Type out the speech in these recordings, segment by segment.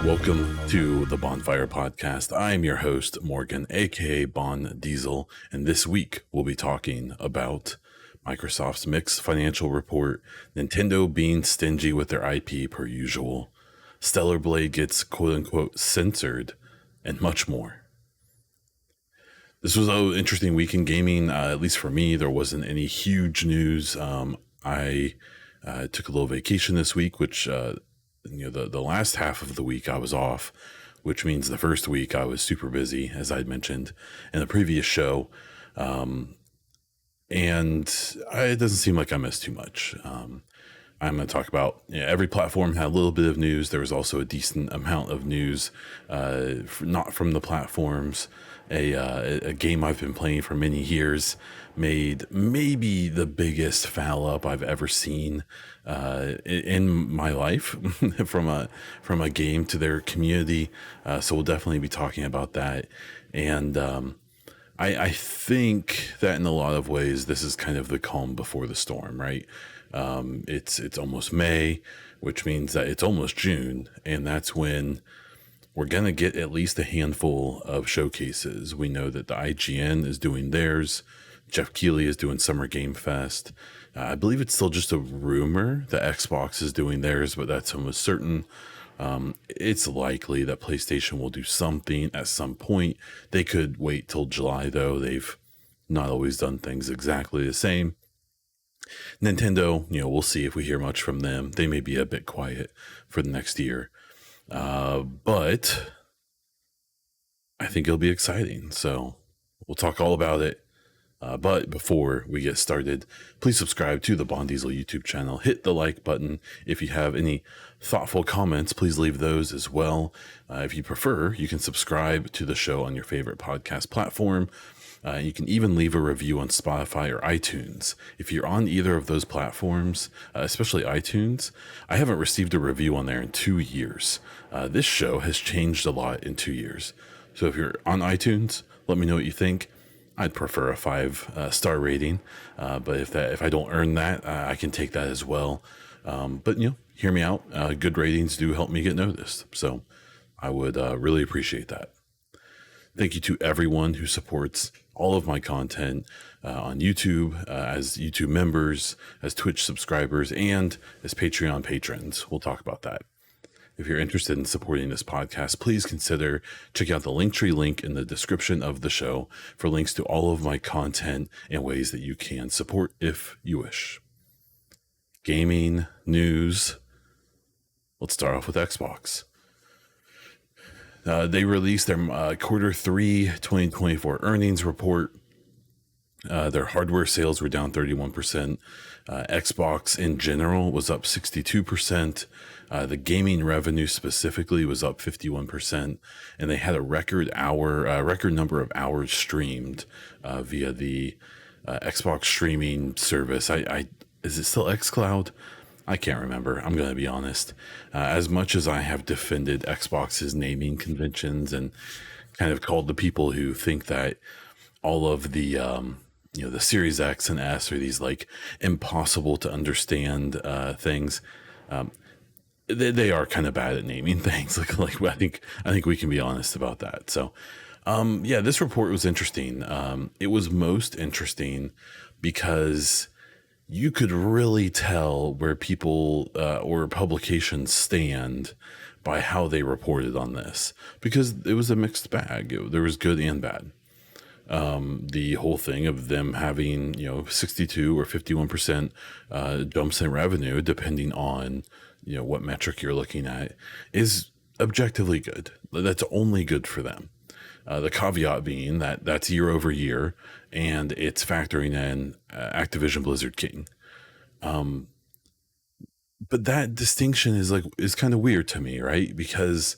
Welcome to the Baunfire podcast. I am your host, Morgan, aka Bon Diesel, and this week we'll be talking about Microsoft's mixed financial report, Nintendo being stingy with their IP per usual, Stellar Blade gets quote-unquote censored, and much more. This was an interesting week in gaming, at least for me. There wasn't any huge news. I took a little vacation this week, which the last half of the week I was off, which means the first week I was super busy, as I'd mentioned in the previous show. And it doesn't seem like I missed too much. I'm going to talk about every platform had a little bit of news. There was also a decent amount of news, not from the platforms. A game I've been playing for many years made maybe the biggest foul up I've ever seen in my life from a game to their community. So we'll definitely be talking about that. And I think that in a lot of ways, this is kind of the calm before the storm, right? It's almost May, which means that it's almost June, and that's when we're going to get at least a handful of showcases. We know that the IGN is doing theirs. Jeff Keighley is doing Summer Game Fest. I believe it's still just a rumor that Xbox is doing theirs, but that's almost certain. It's likely that PlayStation will do something at some point. They could wait till July, though. They've not always done things exactly the same. Nintendo, we'll see if we hear much from them. They may be a bit quiet for the next year. But I think it'll be exciting. So we'll talk all about it. But before we get started, please subscribe to the Bon Diesel YouTube channel. Hit the like button. If you have any thoughtful comments, please leave those as well. If you prefer, you can subscribe to the show on your favorite podcast platform. You can even leave a review on Spotify or iTunes. If you're on either of those platforms, especially iTunes, I haven't received a review on there in 2 years. This show has changed a lot in 2 years. So if you're on iTunes, let me know what you think. I'd prefer a 5-star rating, but if I don't earn that, I can take that as well. But hear me out. Good ratings do help me get noticed, so I would really appreciate that. Thank you to everyone who supports all of my content on YouTube, as YouTube members, as Twitch subscribers, and as Patreon patrons. We'll talk about that. If you're interested in supporting this podcast, please consider checking out the Linktree link in the description of the show for links to all of my content and ways that you can support if you wish. Gaming news. Let's start off with Xbox. They released their Q3 2024 earnings report. Their hardware sales were down 31%. Xbox in general was up 62%. The gaming revenue specifically was up 51%, and they had a record number of hours streamed via the Xbox streaming service. Is it still xCloud? I can't remember. I'm going to be honest. As much as I have defended Xbox's naming conventions and kind of called the people who think that all of the the Series X and S are these like impossible to understand things. They are kind of bad at naming things. Like I think we can be honest about that. So, this report was interesting. It was most interesting because you could really tell where people or publications stand by how they reported on this, because it was a mixed bag. There was good and bad. The whole thing of them having 62 or 51% jumps in revenue, depending on what metric you're looking at, is objectively good. That's only good for them. The caveat being that that's year over year, and it's factoring in Activision Blizzard King. But that distinction is kind of weird to me, right? Because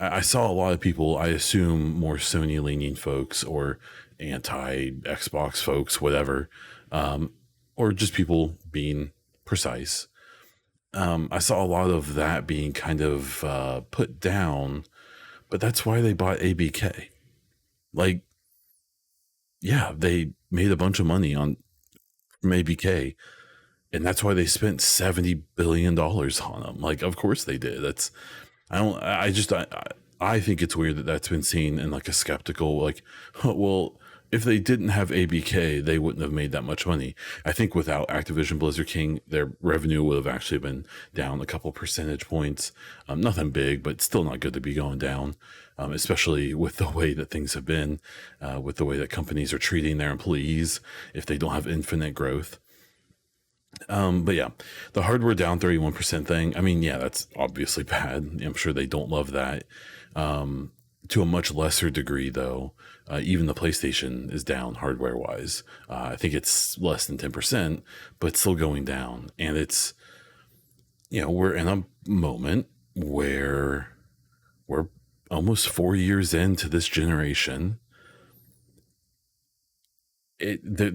I saw a lot of people, I assume more Sony leaning folks or anti Xbox folks, whatever, or just people being precise. I saw a lot of that being kind of put down, but that's why they bought ABK. Like, yeah, they made a bunch of money from ABK, and that's why they spent $70 billion on them. Like, of course they did. That's I don't. I think it's weird that that's been seen in like a skeptical like, well, if they didn't have ABK, they wouldn't have made that much money. I think without Activision Blizzard King, their revenue would have actually been down a couple percentage points. Nothing big, but still not good to be going down, especially with the way that things have been, with the way that companies are treating their employees if they don't have infinite growth. But yeah, the hardware down 31% thing. I mean, yeah, that's obviously bad. I'm sure they don't love that. To a much lesser degree, though, even the PlayStation is down hardware wise. I think it's less than 10%, but still going down. And it's, we're in a moment where we're almost 4 years into this generation. It's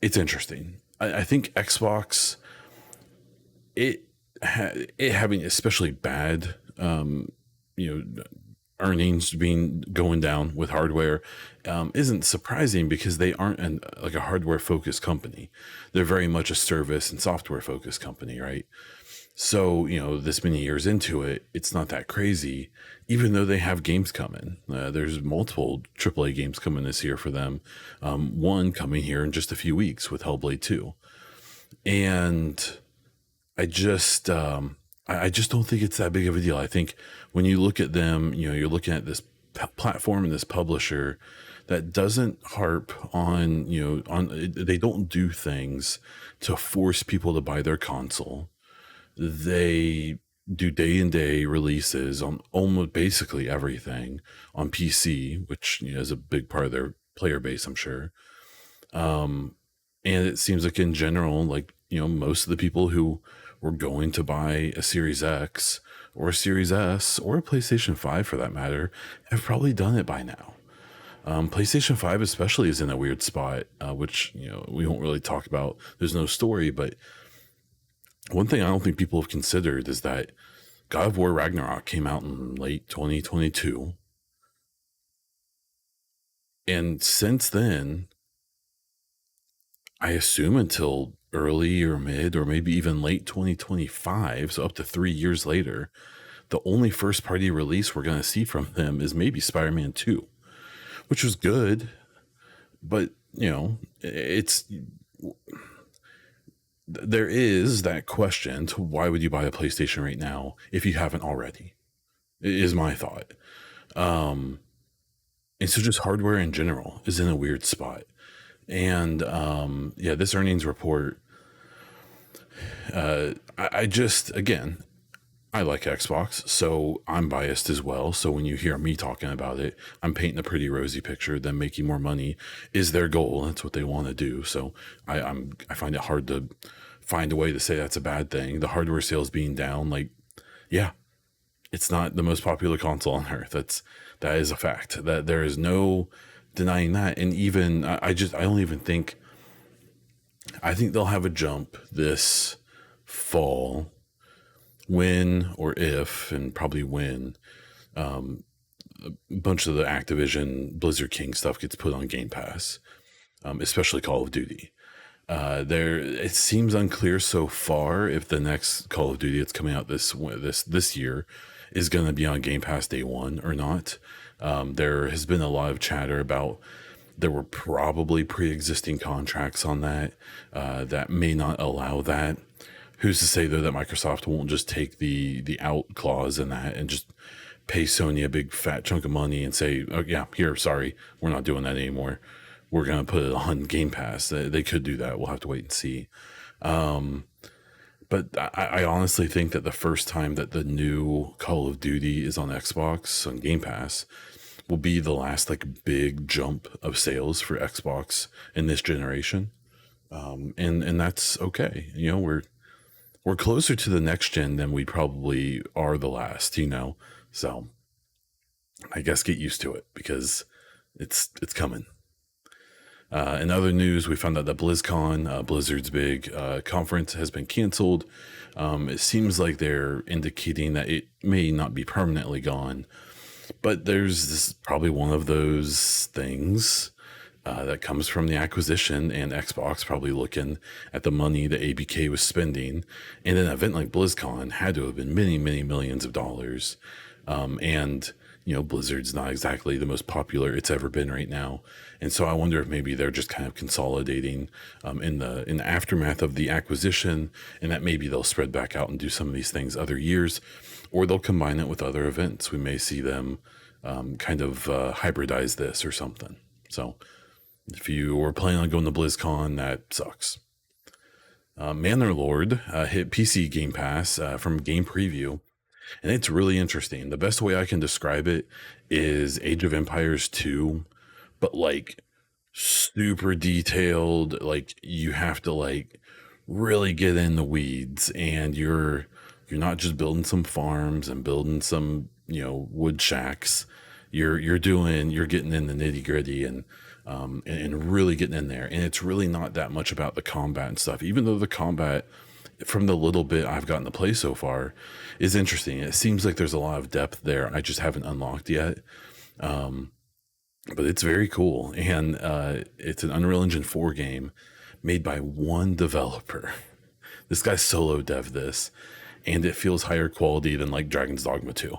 interesting. I think Xbox, it having especially bad, earnings going down with hardware, isn't surprising because they aren't like a hardware focused company. They're very much a service and software focused company, right? So, this many years into it, it's not that crazy, even though they have games coming. There's multiple AAA games coming this year for them. One coming here in just a few weeks with Hellblade 2. And I just don't think it's that big of a deal. I think when you look at them, you're looking at this platform and this publisher that doesn't harp on, they don't do things to force people to buy their console. They do day and day releases on almost basically everything on PC, which is a big part of their player base, I'm sure. And it seems like in general, like, most of the people who were going to buy a Series X or a Series S or a PlayStation 5 for that matter have probably done it by now. PlayStation 5 especially is in a weird spot, which, we won't really talk about. There's no story, but one thing I don't think people have considered is that God of War Ragnarok came out in late 2022. And since then, I assume until early or mid or maybe even late 2025, so up to 3 years later, the only first party release we're going to see from them is maybe Spider-Man 2, which was good, but there is that question to why would you buy a PlayStation right now if you haven't already, is my thought. And so just hardware in general is in a weird spot. And this earnings report, I just, again, I like Xbox, so I'm biased as well. So when you hear me talking about it, I'm painting a pretty rosy picture. Them making more money is their goal. That's what they want to do. So I find it hard to find a way to say that's a bad thing. The hardware sales being down, like, yeah, it's not the most popular console on earth. That is a fact. That there is no denying that. And even I don't even think. I think they'll have a jump this fall when or if, and probably when, a bunch of the Activision Blizzard King stuff gets put on Game Pass, especially Call of Duty. It seems unclear so far if the next Call of Duty that's coming out this year is going to be on Game Pass day one or not. There has been a lot of chatter about there were probably pre-existing contracts on that that may not allow that. Who's to say though that Microsoft won't just take the out clause in that and just pay Sony a big fat chunk of money and say, oh yeah, here, sorry, we're not doing that anymore. We're going to put it on Game Pass. They could do that. We'll have to wait and see. But I honestly think that the first time that the new Call of Duty is on Xbox on Game Pass will be the last like big jump of sales for Xbox in this generation. And that's okay. We're closer to the next gen than we probably are the last, so I guess get used to it because it's coming. In other news, we found out that BlizzCon, Blizzard's big conference, has been canceled. It seems like they're indicating that it may not be permanently gone, but there's this probably one of those things that comes from the acquisition, and Xbox probably looking at the money that ABK was spending. And an event like BlizzCon had to have been many, many millions of dollars. And Blizzard's not exactly the most popular it's ever been right now, and so I wonder if maybe they're just kind of consolidating in the aftermath of the acquisition, and that maybe they'll spread back out and do some of these things other years, or they'll combine it with other events. We may see them kind of hybridize this or something. So if you were planning on going to BlizzCon, that sucks. Manor Lord hit PC Game Pass from Game Preview, and it's really interesting. The best way I can describe it is Age of Empires 2, but like super detailed. Like you have to like really get in the weeds, and you're not just building some farms and building some wood shacks. You're getting in the nitty gritty and really getting in there. And it's really not that much about the combat and stuff, even though the combat, from the little bit I've gotten to play so far, is interesting. It seems like there's a lot of depth there I just haven't unlocked yet. But it's very cool. And it's an Unreal Engine 4 game made by one developer. This guy solo dev this, and it feels higher quality than like Dragon's Dogma 2.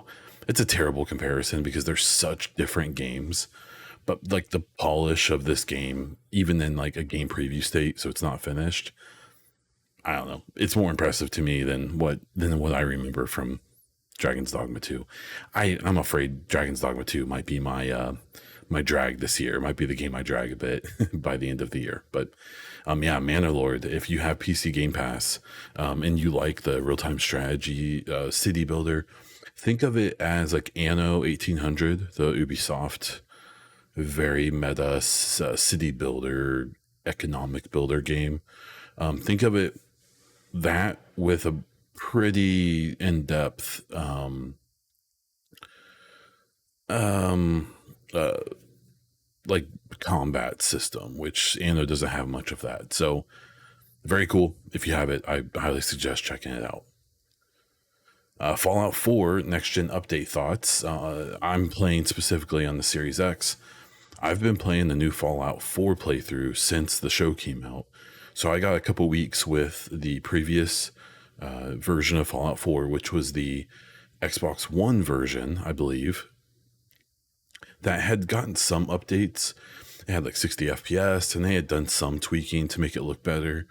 It's a terrible comparison because they're such different games, but like the polish of this game, even in like a game preview state, so it's not finished, I don't know, it's more impressive to me than what I remember from Dragon's Dogma 2. I'm afraid Dragon's Dogma 2 might be my my drag this year. It might be the game I drag a bit by the end of the year. But yeah, Manor Lord, if you have PC Game Pass and you like the real-time strategy city builder, think of it as like Anno 1800, the Ubisoft very meta city builder, economic builder game. Think of it that with a pretty in-depth like combat system, which Anno doesn't have much of that. So very cool. If you have it, I highly suggest checking it out. Fallout 4 next gen update thoughts. I'm playing specifically on the Series X. I've been playing the new Fallout 4 playthrough since the show came out. So I got a couple weeks with the previous version of Fallout 4, which was the Xbox One version, I believe, that had gotten some updates. It had like 60 FPS, and they had done some tweaking to make it look better.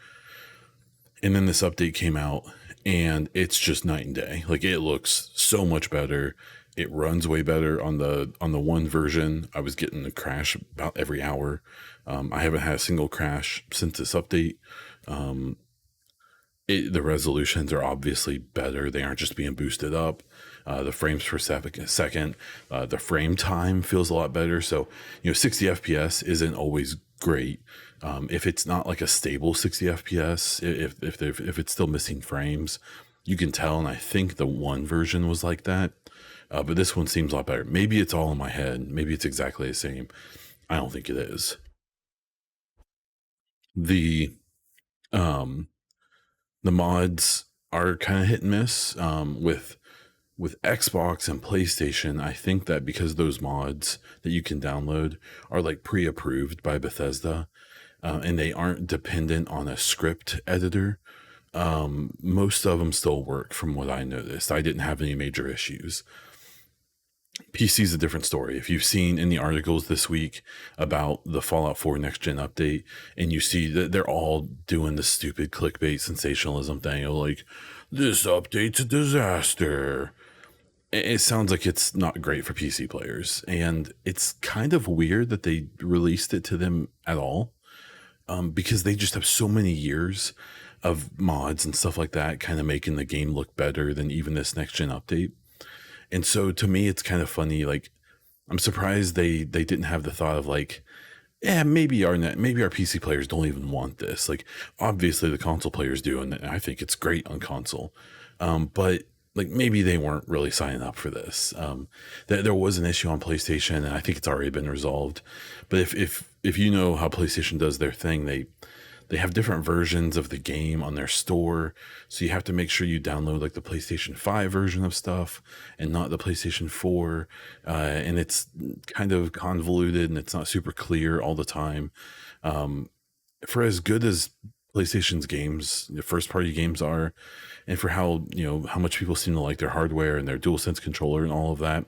And then this update came out, and it's just night and day. Like, it looks so much better. It runs way better on the one version. I was getting a crash about every hour. I haven't had a single crash since this update. The resolutions are obviously better. They aren't just being boosted up. The frames per second, the frame time feels a lot better. So, 60 FPS isn't always great. If it's not like a stable 60 FPS, if it's still missing frames, you can tell. And I think the one version was like that. But this one seems a lot better. Maybe it's all in my head. Maybe it's exactly the same. I don't think it is. The mods are kind of hit and miss with Xbox and PlayStation. I think that because those mods that you can download are like pre-approved by Bethesda, and they aren't dependent on a script editor, most of them still work from what I noticed. I didn't have any major issues. PC is a different story. If you've seen in the articles this week about the Fallout 4 next gen update, and you see that they're all doing the stupid clickbait sensationalism thing, like, this update's a disaster. It sounds like it's not great for PC players, and it's kind of weird that they released it to them at all, because they just have so many years of mods and stuff like that kind of making the game look better than even this next gen update. And so to me, it's kind of funny. Like, I'm surprised they didn't have the thought of like, yeah, maybe our PC players don't even want this. Like, obviously the console players do, and I think it's great on console. But like, maybe they weren't really signing up for this. There was an issue on PlayStation, and I think it's already been resolved. But if you know how PlayStation does their thing, they have different versions of the game on their store. So you have to make sure you download like the PlayStation 5 version of stuff and not the PlayStation 4. And it's kind of convoluted and it's not super clear all the time. For as good as PlayStation's games, the first party games are, and for how, how much people seem to like their hardware and their DualSense controller and all of that,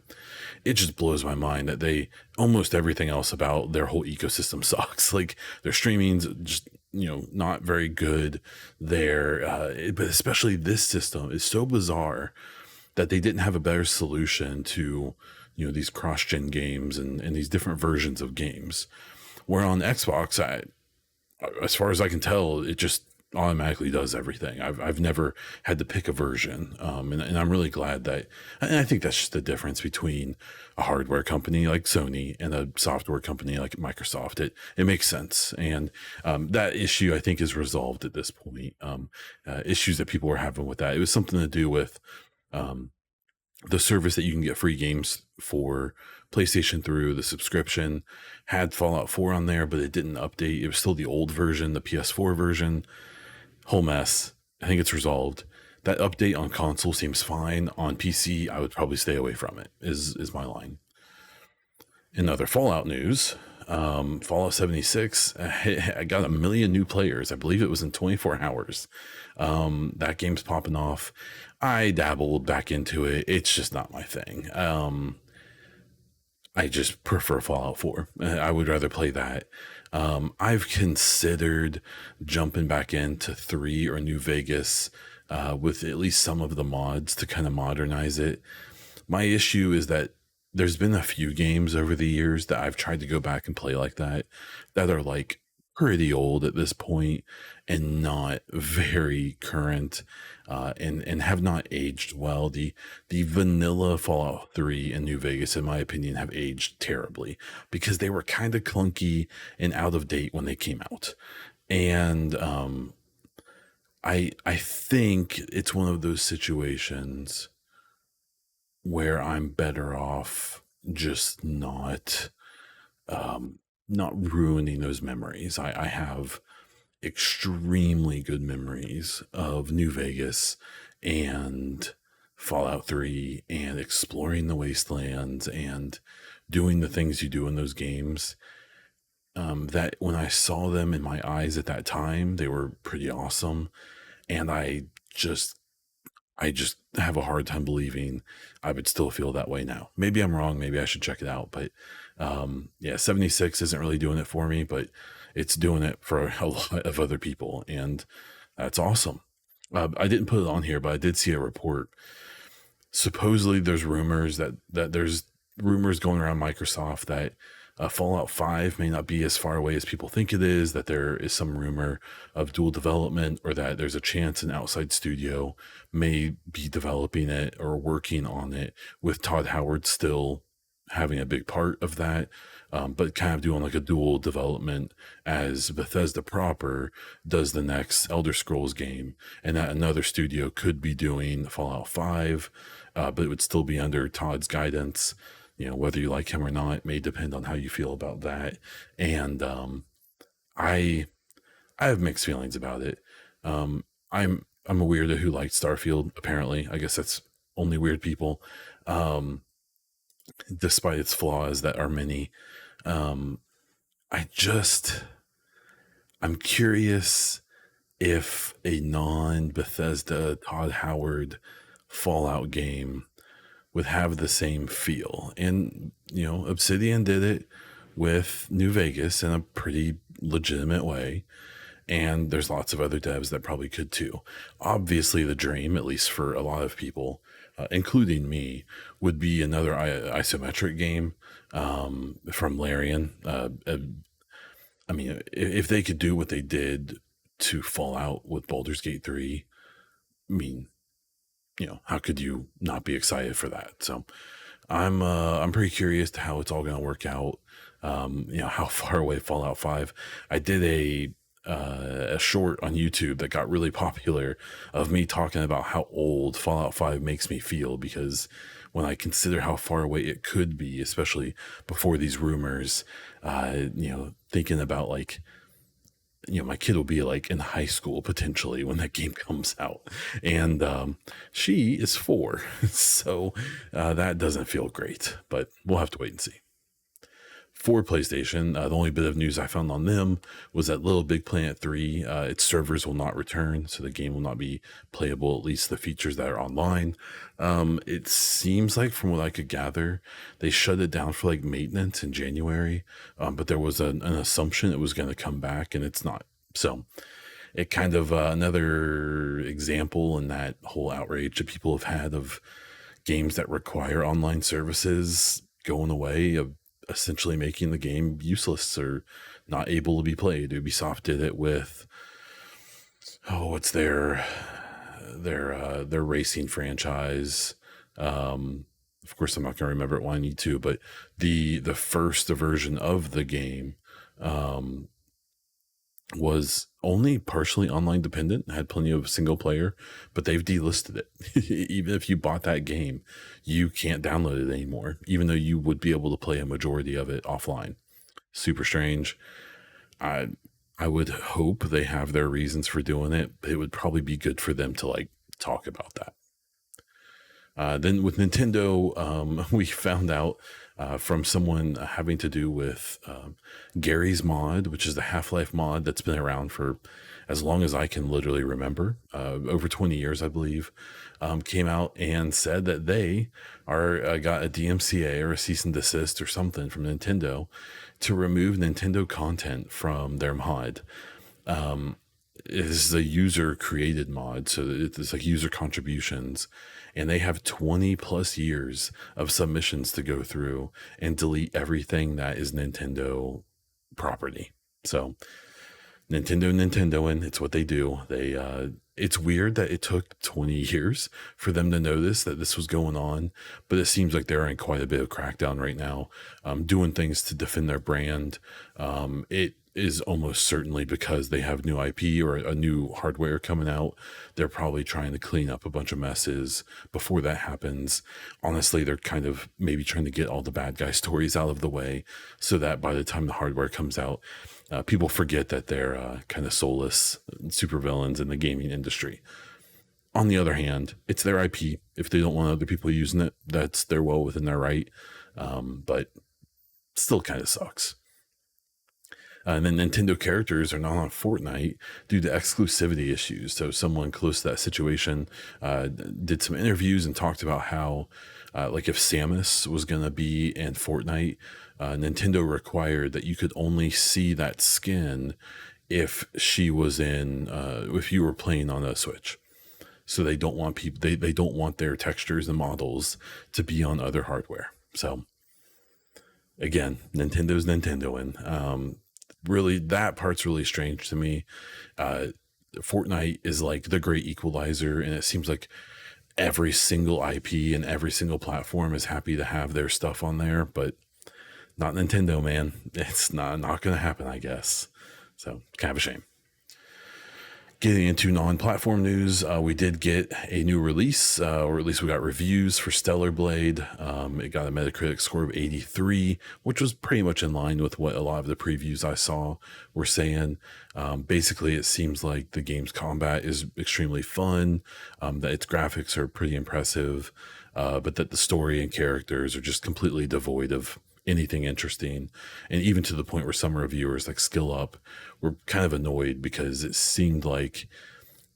it just blows my mind that they almost everything else about their whole ecosystem sucks. Like their streaming's just, not very good there. But especially this system is so bizarre that they didn't have a better solution to, these cross-gen games and these different versions of games. Where on Xbox, as far as I can tell, it just automatically does everything. I've never had to pick a version, and I'm really glad that. And I think that's just the difference between a hardware company like Sony and a software company like Microsoft. It makes sense, and that issue I think is resolved at this point. Issues that people were having with that, it was something to do with the service that you can get free games for PlayStation through the subscription had Fallout 4 on there, but it didn't update. It was still the old version, the PS4 version. Whole mess. I think it's resolved. That update on console seems fine. On PC, I would probably stay away from it, is my line. In other Fallout news, Fallout 76, I got 1 million new players. I believe it was in 24 hours. That game's popping off. I dabbled back into it. It's just not my thing. I just prefer Fallout 4. I would rather play that. I've considered jumping back into 3 or New Vegas with at least some of the mods to kind of modernize it. My issue is that there's been a few games over the years that I've tried to go back and play like that are like pretty old at this point and not very current, and have not aged well. The vanilla Fallout 3 and New Vegas, in my opinion, have aged terribly because they were kind of clunky and out of date when they came out. And I think it's one of those situations where I'm better off just not ruining those memories. I have extremely good memories of New Vegas and Fallout 3 and exploring the wastelands and doing the things you do in those games. That when I saw them in my eyes at that time, they were pretty awesome. And I just have a hard time believing I would still feel that way now. Maybe I'm wrong. Maybe I should check it out. But 76 isn't really doing it for me, but it's doing it for a lot of other people. And that's awesome. I didn't put it on here, but I did see a report. Supposedly there's rumors that there's rumors going around Microsoft that Fallout 5 may not be as far away as people think it is, that there is some rumor of dual development, or that there's a chance an outside studio may be developing it or working on it, with Todd Howard still having a big part of that, but kind of doing like a dual development as Bethesda proper does the next Elder Scrolls game, and that another studio could be doing Fallout 5, but it would still be under Todd's guidance. Whether you like him or not may depend on how you feel about that. And I have mixed feelings about it. I'm a weirdo who liked Starfield, apparently. I guess that's only weird people, despite its flaws that are many. I'm curious if a non-Bethesda Todd Howard Fallout game would have the same feel. And Obsidian did it with New Vegas in a pretty legitimate way, and there's lots of other devs that probably could too. Obviously the dream, at least for a lot of people, including me, would be another isometric game from Larian. I mean, if they could do what they did to Fallout with Baldur's Gate 3, I mean, how could you not be excited for that? So I'm pretty curious to how it's all going to work out. How far away Fallout 5. I did a short on YouTube that got really popular of me talking about how old Fallout 5 makes me feel, because when I consider how far away it could be, especially before these rumors, thinking about like my kid will be like in high school potentially when that game comes out, and she is 4, so that doesn't feel great. But we'll have to wait and see. For PlayStation, the only bit of news I found on them was that Little Big Planet 3, its servers will not return, so the game will not be playable, at least the features that are online. It seems like, from what I could gather, they shut it down for like maintenance in January, but there was an assumption it was going to come back, and it's not. So it kind of another example in that whole outrage that people have had of games that require online services going away, of essentially making the game useless or not able to be played. Ubisoft did it with what's their racing franchise. Of course, I'm not going to remember it when I need to, but the first version of the game was only partially online dependent, had plenty of single player, but they've delisted it. Even if you bought that game, you can't download it anymore, even though you would be able to play a majority of it offline. Super strange. I would hope they have their reasons for doing it, but it would probably be good for them to like talk about that. Then with Nintendo, we found out from someone having to do with Gary's Mod, which is the Half-Life mod that's been around for as long as I can literally remember, over 20 years, I believe, came out and said that they got a DMCA or a cease and desist or something from Nintendo to remove Nintendo content from their mod. This is a user created mod, so it's like user contributions, and they have 20 plus years of submissions to go through and delete everything that is Nintendo property. So Nintendoing, it's what they do. It's weird that it took 20 years for them to notice that this was going on, but it seems like they're in quite a bit of crackdown right now, doing things to defend their brand. It is almost certainly because they have new IP or a new hardware coming out. They're probably trying to clean up a bunch of messes before that happens. Honestly, they're kind of maybe trying to get all the bad guy stories out of the way so that by the time the hardware comes out, people forget that they're kind of soulless supervillains in the gaming industry. On the other hand, it's their IP. If they don't want other people using it, they're well within their right. But still kind of sucks. And then Nintendo characters are not on Fortnite due to exclusivity issues. So someone close to that situation did some interviews and talked about how, like if Samus was going to be in Fortnite, Nintendo required that you could only see that skin if she was if you were playing on a Switch. So they don't want people, they don't want their textures and models to be on other hardware. So again, Nintendo's Nintendoing. Really, that part's really strange to me. Fortnite is like the great equalizer, and it seems like every single IP and every single platform is happy to have their stuff on there, but not Nintendo, man. It's not going to happen, I guess. So kind of a shame. Getting into non-platform news, we did get a new release, or at least we got reviews for Stellar Blade. It got a Metacritic score of 83, which was pretty much in line with what a lot of the previews I saw were saying. Basically, it seems like the game's combat is extremely fun, that its graphics are pretty impressive, but that the story and characters are just completely devoid of anything interesting. And even to the point where some reviewers like Skill Up were kind of annoyed because it seemed like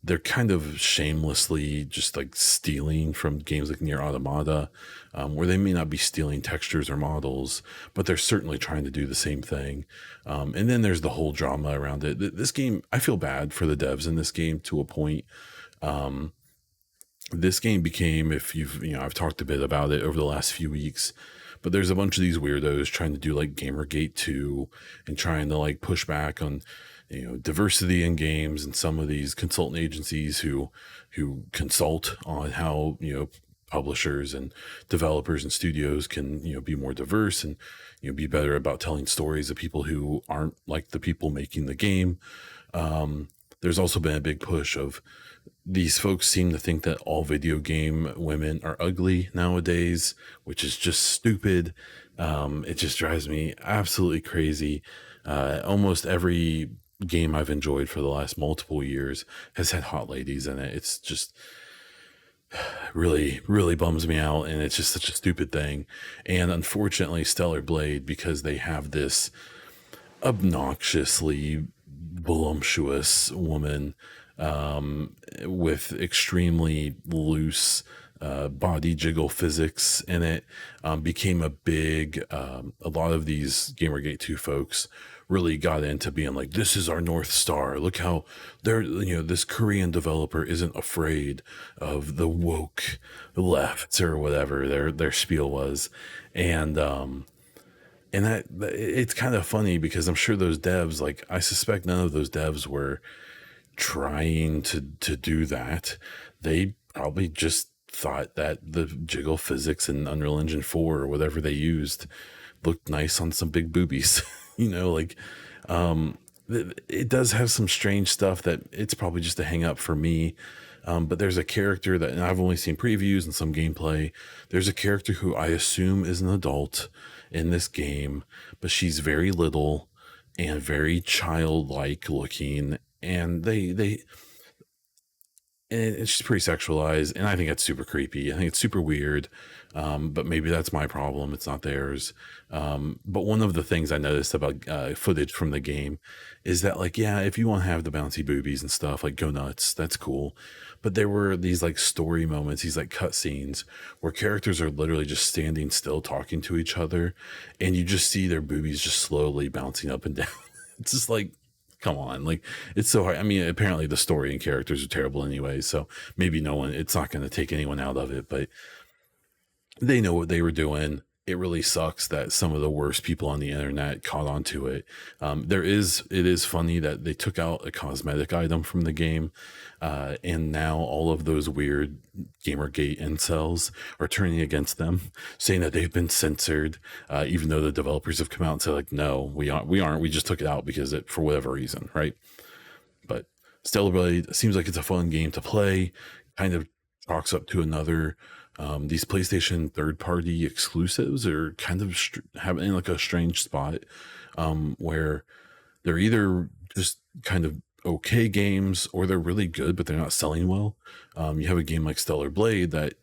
they're kind of shamelessly just like stealing from games like Nier Automata, where they may not be stealing textures or models, but they're certainly trying to do the same thing. And then there's the whole drama around it. This game, I feel bad for the devs in this game to a point. This game became, if I've talked a bit about it over the last few weeks, but there's a bunch of these weirdos trying to do like Gamergate 2 and trying to like push back on, diversity in games, and some of these consultant agencies who consult on how, publishers and developers and studios can, be more diverse and, be better about telling stories of people who aren't like the people making the game. There's also been a big push of these folks seem to think that all video game women are ugly nowadays, which is just stupid. It just drives me absolutely crazy. Almost every game I've enjoyed for the last multiple years has had hot ladies in it. It's just really, really bums me out, and it's just such a stupid thing. And unfortunately, Stellar Blade, because they have this obnoxiously voluptuous woman with extremely loose body jiggle physics in it, became a big. A lot of these Gamergate 2 folks really got into being like, this is our North Star. Look how they're, this Korean developer isn't afraid of the woke left or whatever their spiel was. And that it's kind of funny because I'm sure those devs, like, I suspect none of those devs were trying to do that. They probably just thought that the jiggle physics in Unreal Engine 4 or whatever they used looked nice on some big boobies. Like, it does have some strange stuff that it's probably just a hang up for me. But there's a character that, and I've only seen previews and some gameplay. There's a character who I assume is an adult in this game, but she's very little and very childlike looking, and and it's just pretty sexualized, and I think that's super creepy. I think it's super weird, but maybe that's my problem. It's not theirs. But one of the things I noticed about footage from the game is that, like, yeah, if you want to have the bouncy boobies and stuff, like, go nuts. That's cool. But there were these like story moments, these like cut scenes where characters are literally just standing still talking to each other, and you just see their boobies just slowly bouncing up and down. It's just like, come on, like, it's so hard. I mean, apparently the story and characters are terrible anyway, so maybe it's not going to take anyone out of it, but they know what they were doing. It really sucks that some of the worst people on the internet caught on to it. It is funny that they took out a cosmetic item from the game, and now all of those weird Gamergate incels are turning against them, saying that they've been censored, even though the developers have come out and said, like, no, we aren't. We just took it out because for whatever reason, right? But Stellar Blade seems like it's a fun game to play. Kind of chalks up to another. These PlayStation third-party exclusives are kind of having like a strange spot, where they're either just kind of okay games or they're really good, but they're not selling well. You have a game like Stellar Blade that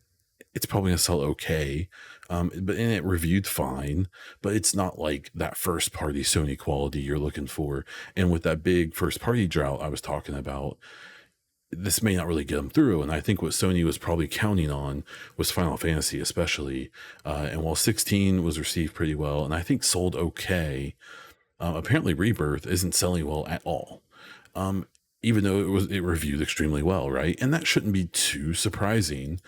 it's probably gonna sell okay, but and it reviewed fine, but it's not like that first party Sony quality you're looking for. And with that big first party drought I was talking about, this may not really get them through. And I think what Sony was probably counting on was Final Fantasy, especially. And while 16 was received pretty well, and I think sold okay, apparently Rebirth isn't selling well at all. Even though it reviewed extremely well, right? And that shouldn't be too surprising.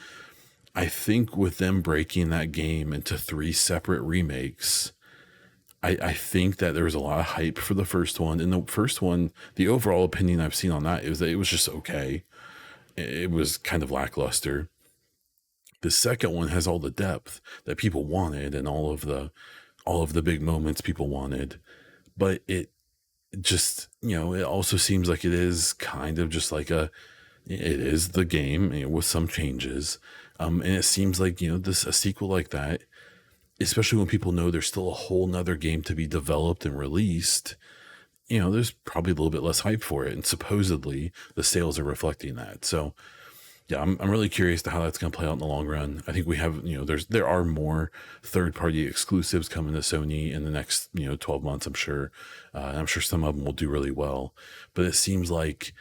I think with them breaking that game into 3 separate remakes, I think that there was a lot of hype for the first one. And the first one, the overall opinion I've seen on that is that it was just okay. It was kind of lackluster. The second one has all the depth that people wanted and all of the big moments people wanted. But it just, it also seems like it is kind of just like it is the game, with some changes. And it seems like, a sequel like that, especially when people know there's still a whole nother game to be developed and released, there's probably a little bit less hype for it. And supposedly the sales are reflecting that. So yeah, I'm really curious to how that's going to play out in the long run. I think we have, there are more third party exclusives coming to Sony in the next, 12 months, I'm sure. And I'm sure some of them will do really well, but it seems like,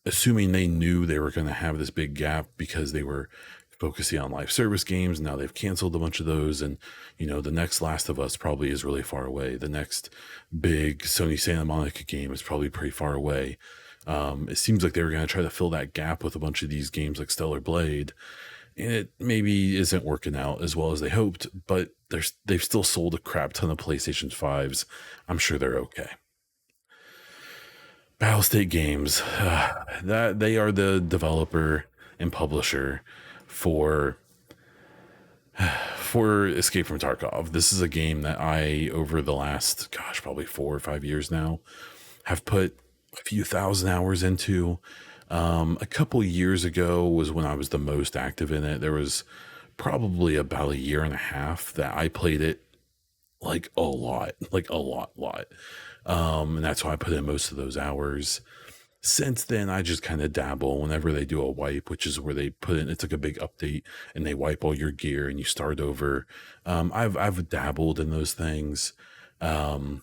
assuming they knew they were going to have this big gap because they were focusing on live service games. Now they've canceled a bunch of those, and the next Last of Us probably is really far away. The next big Sony Santa Monica game is probably pretty far away. It seems like they were going to try to fill that gap with a bunch of these games like Stellar Blade, and it maybe isn't working out as well as they hoped, but they've still sold a crap ton of PlayStation 5s. I'm sure they're okay. Battlestate Games, that they are the developer and publisher for Escape from Tarkov. This is a game that I, over the last, probably 4 or 5 years now, have put a few thousand hours into. A couple years ago was when I was the most active in it. There was probably about a year and a half that I played it like a lot. And that's why I put in most of those hours. Since then, I just kind of dabble whenever they do a wipe, which is where they put in, it's like a big update and they wipe all your gear and you start over. I've dabbled in those things. Um,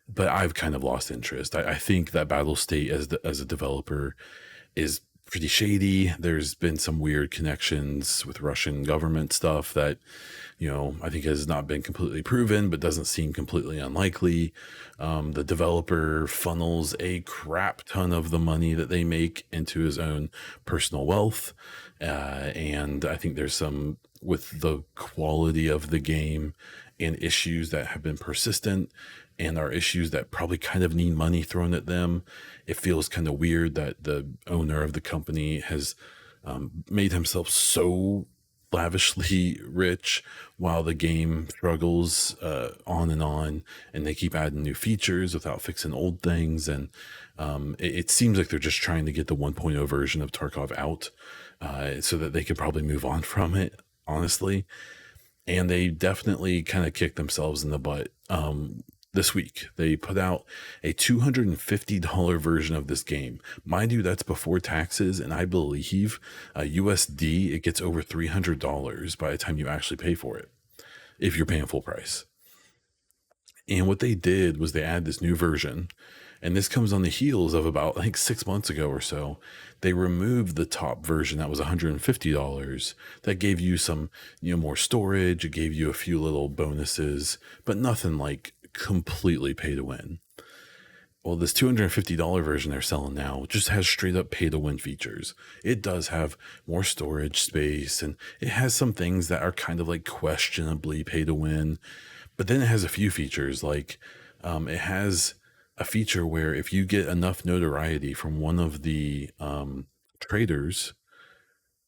but I've kind of lost interest. I think that Battle State as a developer is pretty shady. There's been some weird connections with Russian government stuff that, I think has not been completely proven, but doesn't seem completely unlikely. The developer funnels a crap ton of the money that they make into his own personal wealth. And I think there's some with the quality of the game and issues that have been persistent and are issues that probably kind of need money thrown at them. It feels kind of weird that the owner of the company has made himself so lavishly rich while the game struggles on, and they keep adding new features without fixing old things. And it seems like they're just trying to get the 1.0 version of Tarkov out so that they could probably move on from it, honestly. And they definitely kind of kicked themselves in the butt. This week, they put out a $250 version of this game. Mind you, that's before taxes, and I believe USD, it gets over $300 by the time you actually pay for it, if you're paying full price. And what they did was they added this new version, and this comes on the heels of about, I think, 6 months ago or so. They removed the top version that was $150. That gave you some, more storage. It gave you a few little bonuses, but nothing like completely pay to win. Well, this $250 version they're selling now just has straight up pay to win features. It does have more storage space, and it has some things that are kind of like questionably pay to win. But then it has a few features, like it has a feature where if you get enough notoriety from one of the traders,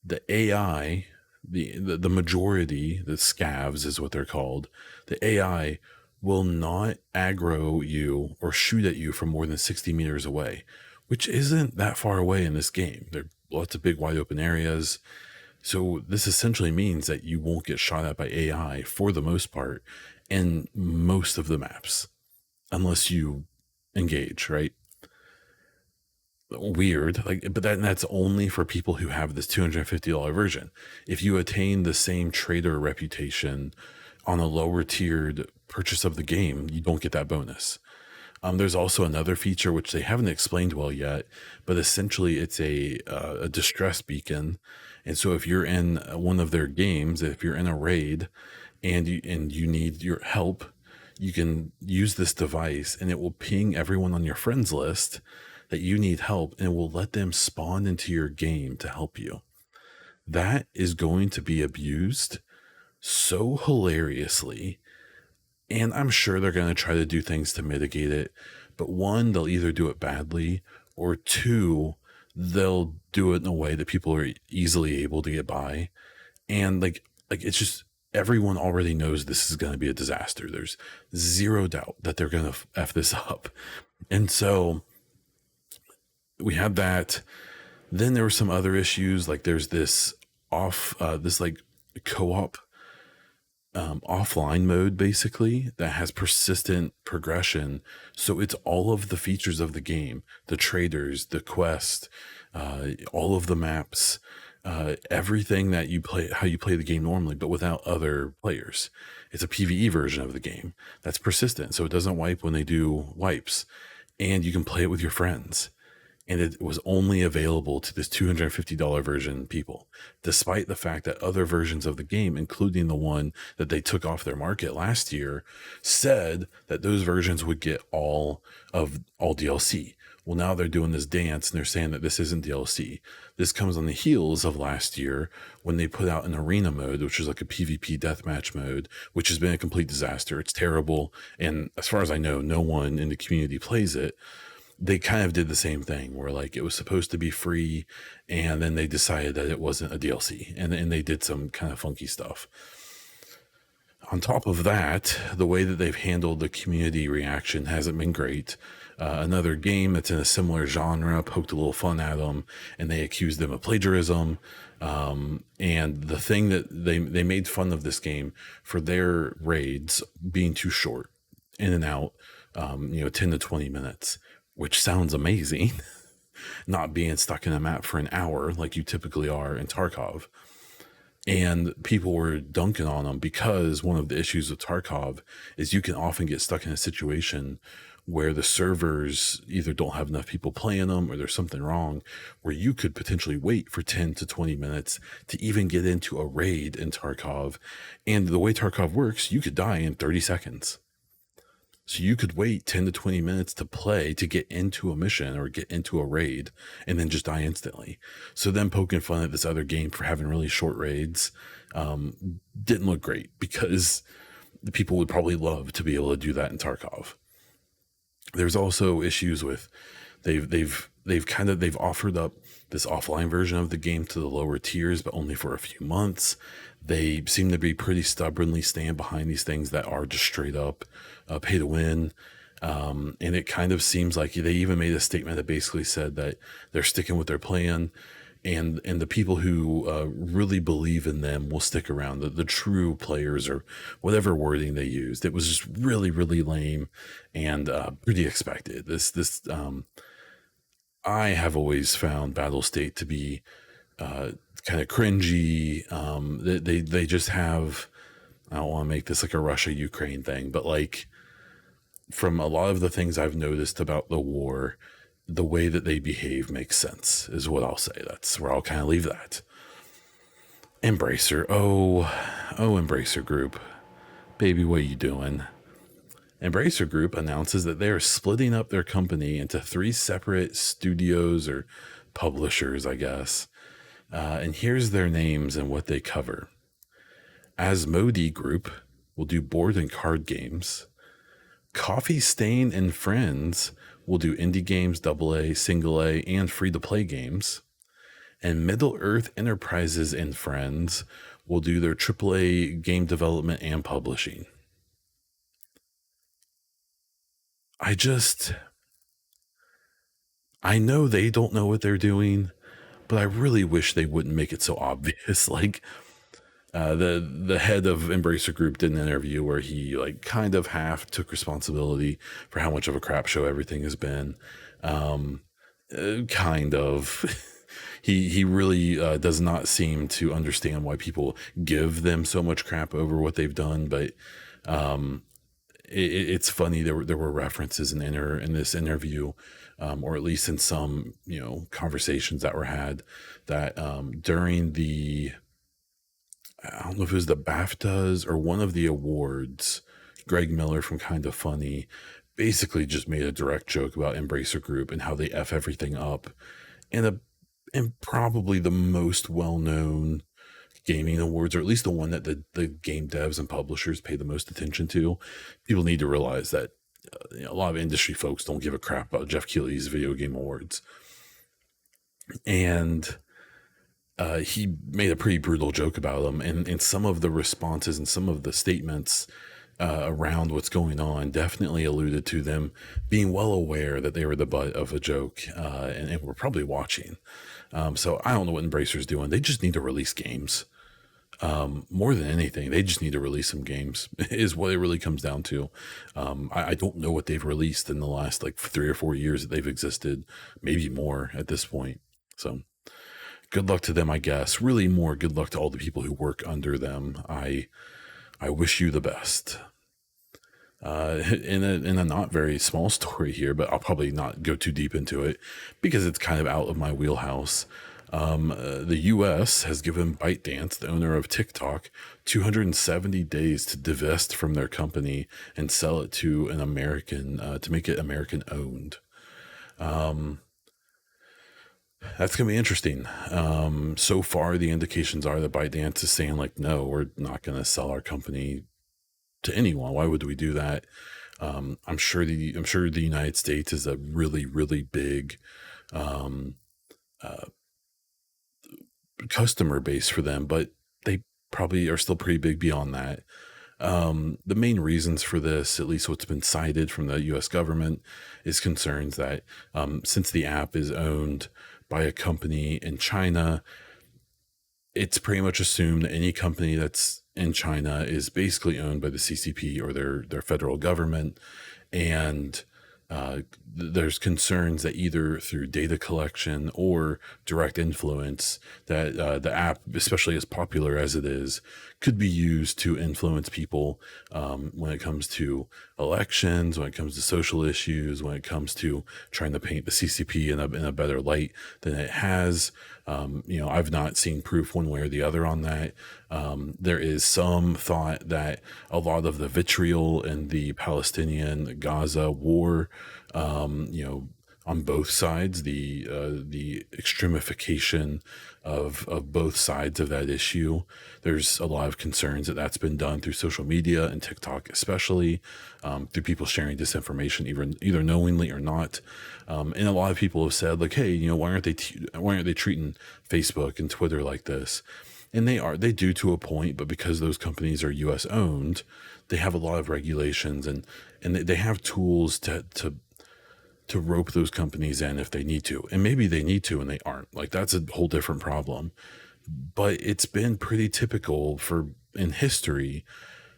the AI, the majority, the scavs is what they're called, the AI will not aggro you or shoot at you from more than 60 meters away, which isn't that far away in this game. There are lots of big wide open areas. So this essentially means that you won't get shot at by AI for the most part in most of the maps, unless you engage, right? Weird, but that's only for people who have this $250 version. If you attain the same trader reputation on a lower tiered purchase of the game, you don't get that bonus. There's also another feature which they haven't explained well yet, but essentially it's a distress beacon. And so if you're in one of their games, if you're in a raid and you need your help, you can use this device and it will ping everyone on your friends list that you need help, and it will let them spawn into your game to help you. That is going to be abused so hilariously. And I'm sure they're going to try to do things to mitigate it. But one, they'll either do it badly, or two, they'll do it in a way that people are easily able to get by. And like it's just, everyone already knows this is going to be a disaster. There's zero doubt that they're going to F this up. And so we had that. Then there were some other issues. Like there's this co-op offline mode, basically, that has persistent progression. So it's all of the features of the game, the traders, the quest, all of the maps, everything that you play, how you play the game normally, but without other players. It's a PvE version of the game that's persistent. So it doesn't wipe when they do wipes, and you can play it with your friends. And it was only available to this $250 version people, despite the fact that other versions of the game, including the one that they took off their market last year, said that those versions would get all DLC. Well, now they're doing this dance and they're saying that this isn't DLC. This comes on the heels of last year when they put out an arena mode, which is like a PvP deathmatch mode, which has been a complete disaster. It's terrible. And as far as I know, no one in the community plays it. They kind of did the same thing where like it was supposed to be free, and then they decided that it wasn't a DLC, and they did some kind of funky stuff. On top of that, the way that they've handled the community reaction hasn't been great. Another game that's in a similar genre poked a little fun at them, and they accused them of plagiarism. And the thing that they made fun of this game for their raids being too short, in and out. 10 to 20 minutes, which sounds amazing. Not being stuck in a map for an hour like you typically are in Tarkov. And people were dunking on them because one of the issues with Tarkov is you can often get stuck in a situation where the servers either don't have enough people playing them or there's something wrong, where you could potentially wait for 10 to 20 minutes to even get into a raid in Tarkov. And the way Tarkov works, you could die in 30 seconds. So you could wait 10 to 20 minutes to play to get into a mission or get into a raid and then just die instantly. So then poking fun at this other game for having really short raids didn't look great, because the people would probably love to be able to do that in Tarkov. There's also issues with they've offered up this offline version of the game to the lower tiers, but only for a few months. They seem to be pretty stubbornly stand behind these things that are just straight up pay to win. And it kind of seems like they even made a statement that basically said that they're sticking with their plan, and the people who really believe in them will stick around. The true players, or whatever wording they used, it was just really, really lame and pretty expected. I have always found Battle State to be kind of cringy. They just have, I don't want to make this like a Russia-Ukraine thing, but like, from a lot of the things I've noticed about the war, the way that they behave makes sense, is what I'll say. That's where I'll kind of leave that. Embracer. Oh, Embracer Group. Baby, what you doing? Embracer Group announces that they are splitting up their company into 3 separate studios or publishers, I guess. And here's their names and what they cover. Asmodee Group will do board and card games. Coffee Stain and Friends will do indie games, AA, single A, and free-to-play games. And Middle-earth Enterprises and Friends will do their AAA game development and publishing. I know they don't know what they're doing, but I really wish they wouldn't make it so obvious. Like, the head of Embracer Group did an interview where he like kind of half took responsibility for how much of a crap show everything has been. Kind of. He really does not seem to understand why people give them so much crap over what they've done. But it's funny, there were references in this interview, or at least in some conversations that were had, that during the, I don't know if it was the BAFTAs or one of the awards, Greg Miller from Kind of Funny basically just made a direct joke about Embracer Group and how they F everything up. And probably the most well-known gaming awards, or at least the one that the game devs and publishers pay the most attention to. People need to realize that a lot of industry folks don't give a crap about Jeff Keighley's video game awards. And he made a pretty brutal joke about them, and some of the responses and some of the statements around what's going on definitely alluded to them being well aware that they were the butt of a joke, and were probably watching. So I don't know what Embracer's doing. They just need to release games. More than anything, they just need to release some games, is what it really comes down to. I don't know what they've released in the last like 3 or 4 years that they've existed, maybe more at this point. So good luck to them, I guess. Really more good luck to all the people who work under them. I wish you the best. In a not very small story here, but I'll probably not go too deep into it because it's kind of out of my wheelhouse. The U.S. has given ByteDance, the owner of TikTok, 270 days to divest from their company and sell it to an American, to make it American owned. That's going to be interesting. So far, the indications are that ByteDance is saying like, no, we're not going to sell our company to anyone. Why would we do that? I'm sure the United States is a really, really big customer base for them, but they probably are still pretty big beyond that. The main reasons for this, at least what's been cited from the U.S. government, is concerns that since the app is owned by a company in China, it's pretty much assumed that any company that's in China is basically owned by the CCP or their federal government, And there's concerns that either through data collection or direct influence, that the app, especially as popular as it is, could be used to influence people when it comes to elections, when it comes to social issues, when it comes to trying to paint the CCP in a better light than it has. I've not seen proof one way or the other on that. There is some thought that a lot of the vitriol in the Palestinian-Gaza war, on both sides, the extremification of both sides of that issue. There's a lot of concerns that that's been done through social media and TikTok, especially through people sharing disinformation, either knowingly or not. And a lot of people have said, like, hey, why aren't they treating Facebook and Twitter like this? And they do to a point, but because those companies are U.S. owned, they have a lot of regulations and they have tools to rope those companies in if they need to. And maybe they need to and they aren't. Like, that's a whole different problem. But it's been pretty typical in history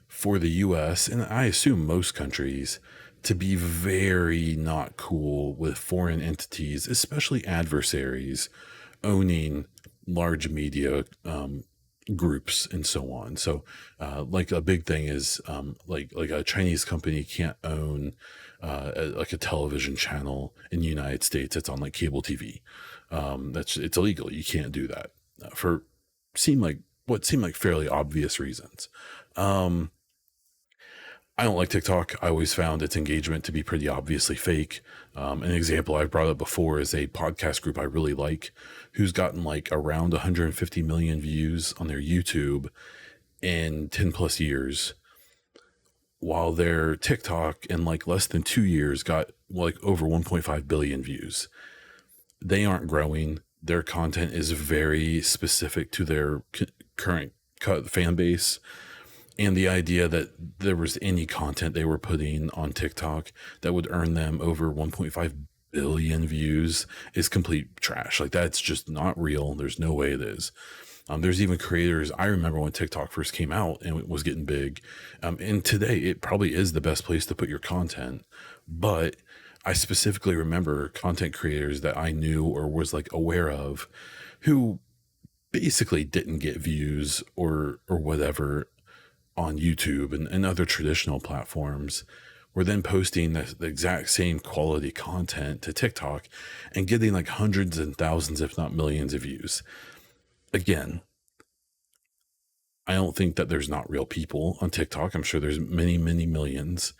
for the US, and I assume most countries, to be very not cool with foreign entities, especially adversaries, owning large media groups and so on. So like a big thing is like a Chinese company can't own like a television channel in the United States. It's on like cable TV. It's illegal. You can't do that for what seemed like fairly obvious reasons. I don't like TikTok. I always found its engagement to be pretty obviously fake. An example I've brought up before is a podcast group I really like, who's gotten like around 150 million views on their YouTube in 10 plus years, while their TikTok in like less than 2 years got like over 1.5 billion views. They aren't growing. Their content is very specific to their current fan base. And the idea that there was any content they were putting on TikTok that would earn them over 1.5 billion views is complete trash. Like, that's just not real. There's no way it is. There's even creators. I remember when TikTok first came out and it was getting big. And today it probably is the best place to put your content. But I specifically remember content creators that I knew or was like aware of who basically didn't get views or whatever on YouTube and other traditional platforms, were then posting the exact same quality content to TikTok and getting like hundreds and thousands, if not millions of views. Again, I don't think that there's not real people on TikTok. I'm sure there's many, many millions,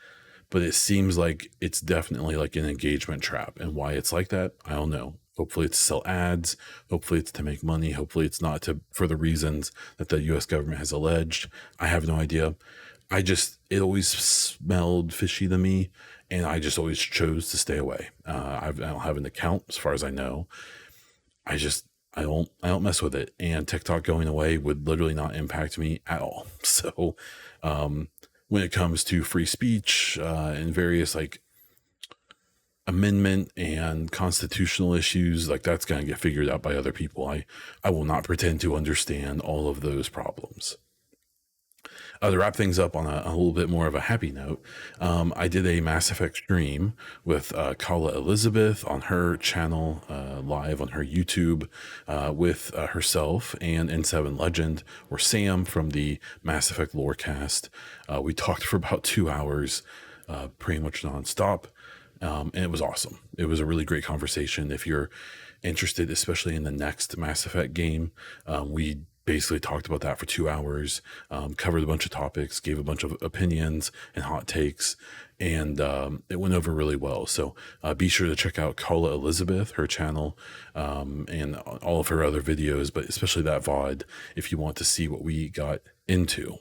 but it seems like it's definitely like an engagement trap. And why it's like that, I don't know. Hopefully it's to sell ads. Hopefully it's to make money. Hopefully it's not for the reasons that the US government has alleged. I have no idea. It always smelled fishy to me, and I just always chose to stay away. I don't have an account as far as I know. I don't mess with it. And TikTok going away would literally not impact me at all. So when it comes to free speech and various like amendment and constitutional issues, like, that's going to get figured out by other people. I will not pretend to understand all of those problems. To wrap things up on a little bit more of a happy note, I did a Mass Effect stream with Kala Elizabeth on her channel, live on her YouTube, with herself and N7 Legend, or Sam from the Mass Effect Lorecast. We talked for about 2 hours, pretty much nonstop. And it was awesome. It was a really great conversation. If you're interested, especially in the next Mass Effect game, we basically talked about that for 2 hours, covered a bunch of topics, gave a bunch of opinions and hot takes, and it went over really well. So be sure to check out Kala Elizabeth, her channel, and all of her other videos, but especially that VOD, if you want to see what we got into.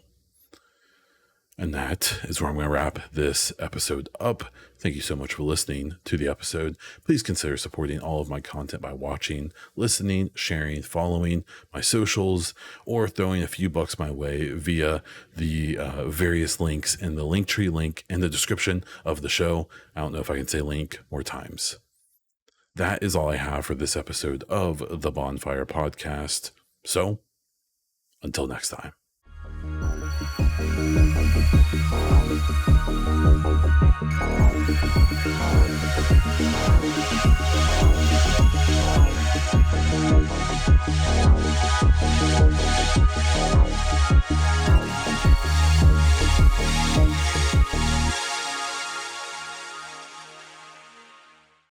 And that is where I'm going to wrap this episode up. Thank you so much for listening to the episode. Please consider supporting all of my content by watching, listening, sharing, following my socials, or throwing a few bucks my way via the various links in the Linktree link in the description of the show. I don't know if I can say link more times. That is all I have for this episode of the Baunfire podcast. So, until next time.